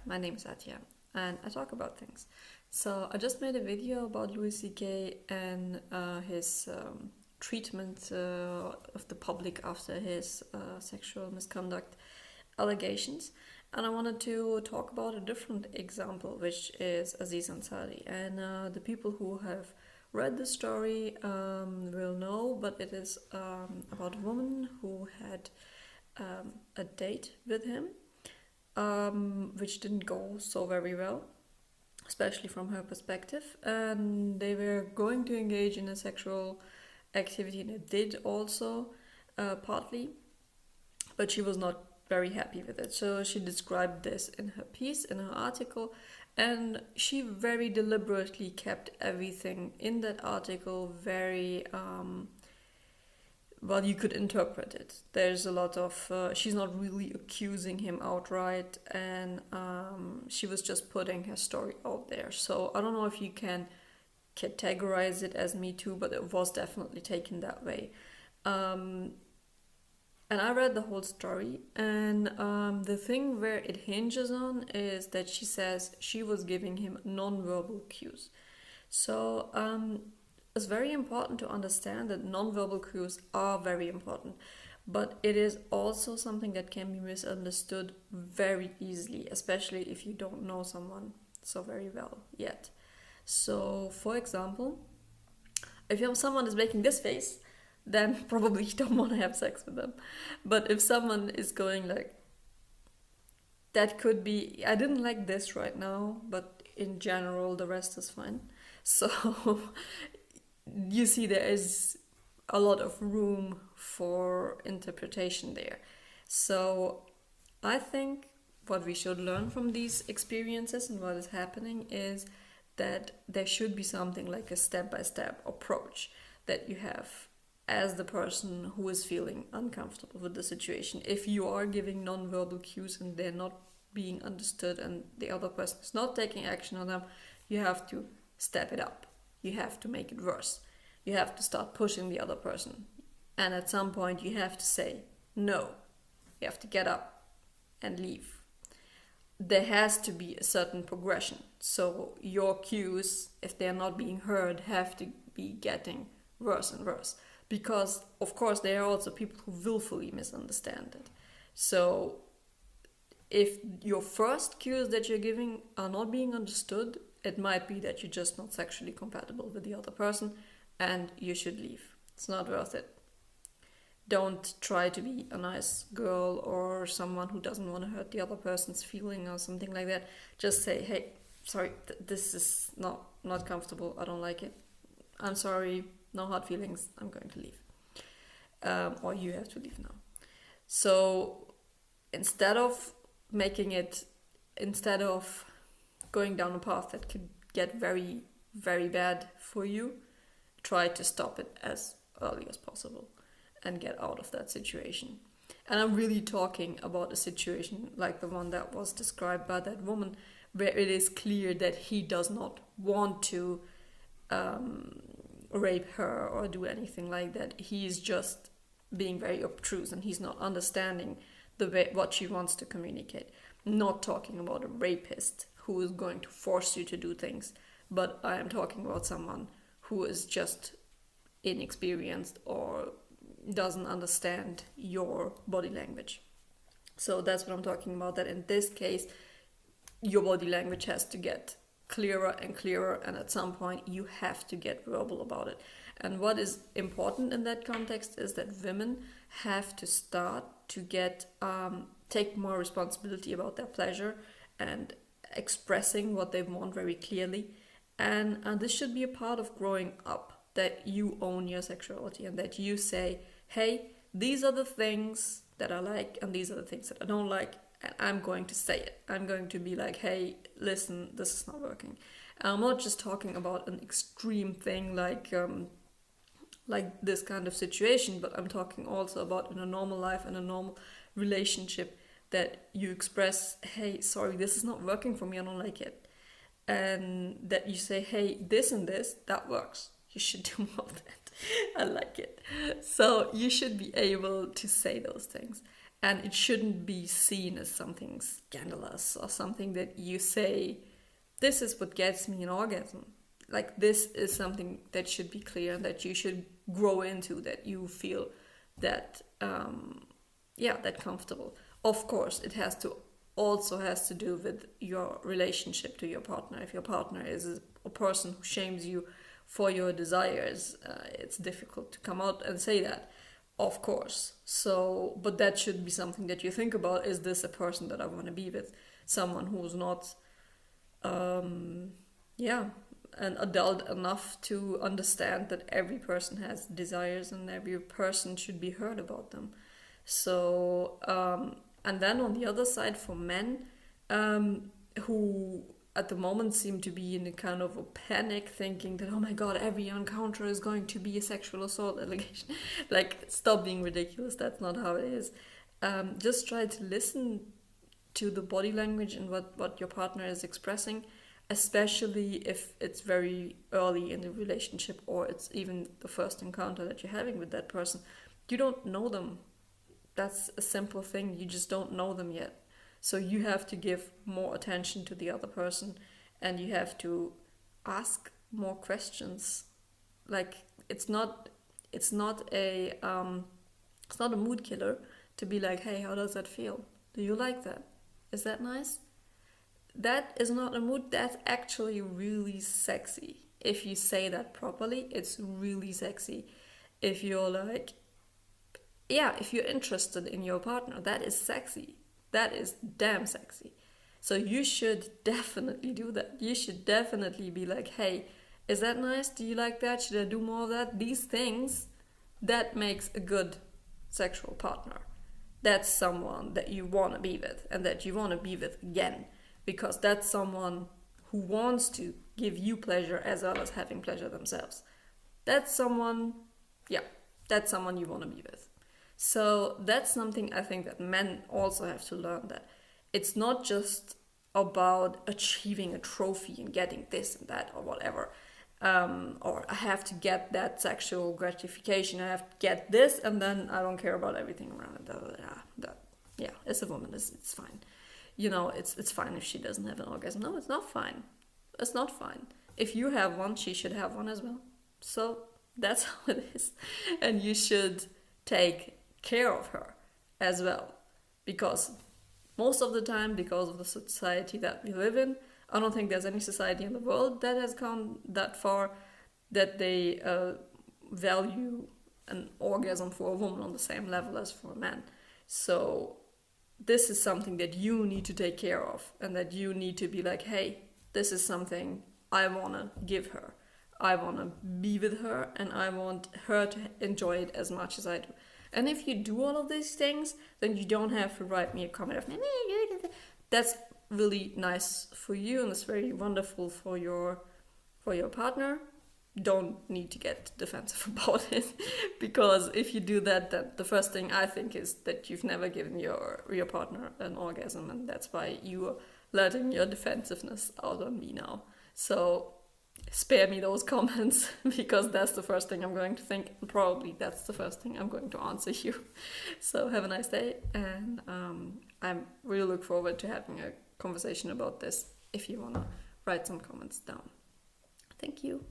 my name is Atya, and I talk about things. So I just made a video about Louis C.K. and his treatment of the public after his sexual misconduct allegations. And I wanted to talk about a different example, which is Aziz Ansari. And the people who have read the story will know, but it is about a woman who had a date with him, which didn't go so very well, especially from her perspective. And they were going to engage in a sexual activity, and it did also, partly, but she was not very happy with it. So she described this in her piece, in her article, and she very deliberately kept everything in that article very well, you could interpret it. There's a lot of she's not really accusing him outright, and she was just putting her story out there. So I don't know if you can categorize it as Me Too, but it was definitely taken that way. And I read the whole story, and the thing where it hinges on is that she says she was giving him non-verbal cues. So it's very important to understand that non-verbal cues are very important, but it is also something that can be misunderstood very easily, especially if you don't know someone so very well yet. So, for example, if someone is making this face, then probably you don't want to have sex with them. But if someone is going like, that could be, I didn't like this right now, but in general, the rest is fine. So you see, there is a lot of room for interpretation there. So I think what we should learn from these experiences and what is happening is that there should be something like a step-by-step approach that you have as the person who is feeling uncomfortable with the situation. If you are giving non-verbal cues and they're not being understood and the other person is not taking action on them, you have to step it up. You have to make it worse. You have to start pushing the other person. And at some point you have to say no. You have to get up and leave. There has to be a certain progression. So your cues, if they're not being heard, have to be getting worse and worse. Because, of course, there are also people who willfully misunderstand it. So if your first cues that you're giving are not being understood, it might be that you're just not sexually compatible with the other person and you should leave. It's not worth it. Don't try to be a nice girl or someone who doesn't want to hurt the other person's feeling or something like that. Just say, hey, sorry, this is not comfortable. I don't like it. I'm sorry. No hard feelings, I'm going to leave. Or you have to leave now. So instead of going down a path that could get very, very bad for you, try to stop it as early as possible and get out of that situation. And I'm really talking about a situation like the one that was described by that woman, where it is clear that he does not want to rape her or do anything like that. He's just being very obtuse and he's not understanding what she wants to communicate. Not talking about a rapist who is going to force you to do things, but I am talking about someone who is just inexperienced or doesn't understand your body language. So that's what I'm talking about, that in this case your body language has to get clearer and clearer, and at some point you have to get verbal about it. And what is important in that context is that women have to start to get take more responsibility about their pleasure and expressing what they want very clearly. And this should be a part of growing up, that you own your sexuality and that you say, hey, these are the things that I like and these are the things that I don't like. And I'm going to say it. I'm going to be like, hey, listen, this is not working. And I'm not just talking about an extreme thing like this kind of situation, but I'm talking also about in a normal life, in a normal relationship, that you express, hey, sorry, this is not working for me, I don't like it. And that you say, hey, this and this, that works. You should do more of that. I like it. So you should be able to say those things. And it shouldn't be seen as something scandalous or something that you say, this is what gets me an orgasm. Like, this is something that should be clear and that you should grow into, that you feel that, that comfortable. Of course, it also has to do with your relationship to your partner. If your partner is a person who shames you for your desires, it's difficult to come out and say that, of course. So, but that should be something that you think about. Is this a person that I want to be with? Someone who's not, an adult enough to understand that every person has desires and every person should be heard about them. So, and then on the other side, for men, who at the moment seem to be in a kind of a panic, thinking that, oh my god, every encounter is going to be a sexual assault allegation. Like, stop being ridiculous. That's not how it is. Just try to listen to the body language and what your partner is expressing, especially if it's very early in the relationship or it's even the first encounter that you're having with that person. You don't know them. That's a simple thing. You just don't know them yet. So you have to give more attention to the other person, and you have to ask more questions. Like, it's not a mood killer to be like, hey, how does that feel? Do you like that? Is that nice? That is not a mood. That's actually really sexy. If you say that properly, it's really sexy. If you're like, if you're interested in your partner, that is sexy. That is damn sexy. So you should definitely do that. You should definitely be like, hey, is that nice? Do you like that? Should I do more of that? These things, that makes a good sexual partner. That's someone that you want to be with and that you want to be with again, because that's someone who wants to give you pleasure as well as having pleasure themselves. That's someone you want to be with. So that's something I think that men also have to learn, that it's not just about achieving a trophy and getting this and that or whatever. Or I have to get that sexual gratification, I have to get this, and then I don't care about everything around it. It's a woman, it's fine. It's fine if she doesn't have an orgasm. No, it's not fine. It's not fine. If you have one, she should have one as well. So that's how it is. And you should take care of her as well, because most of the time, because of the society that we live in, I don't think there's any society in the world that has gone that far that they value an orgasm for a woman on the same level as for a man. So this is something that you need to take care of, and that you need to be like, hey, this is something I want to give her. I want to be with her, and I want her to enjoy it as much as I do. And if you do all of these things, then you don't have to write me a comment of, that's really nice for you and it's very wonderful for your partner. Don't need to get defensive about it, because if you do that, then the first thing I think is that you've never given your partner an orgasm, and that's why you are letting your defensiveness out on me now. So spare me those comments, because that's the first thing I'm going to think, and probably that's the first thing I'm going to answer you. So have a nice day, and I really look forward to having a conversation about this if you want to write some comments down. Thank you.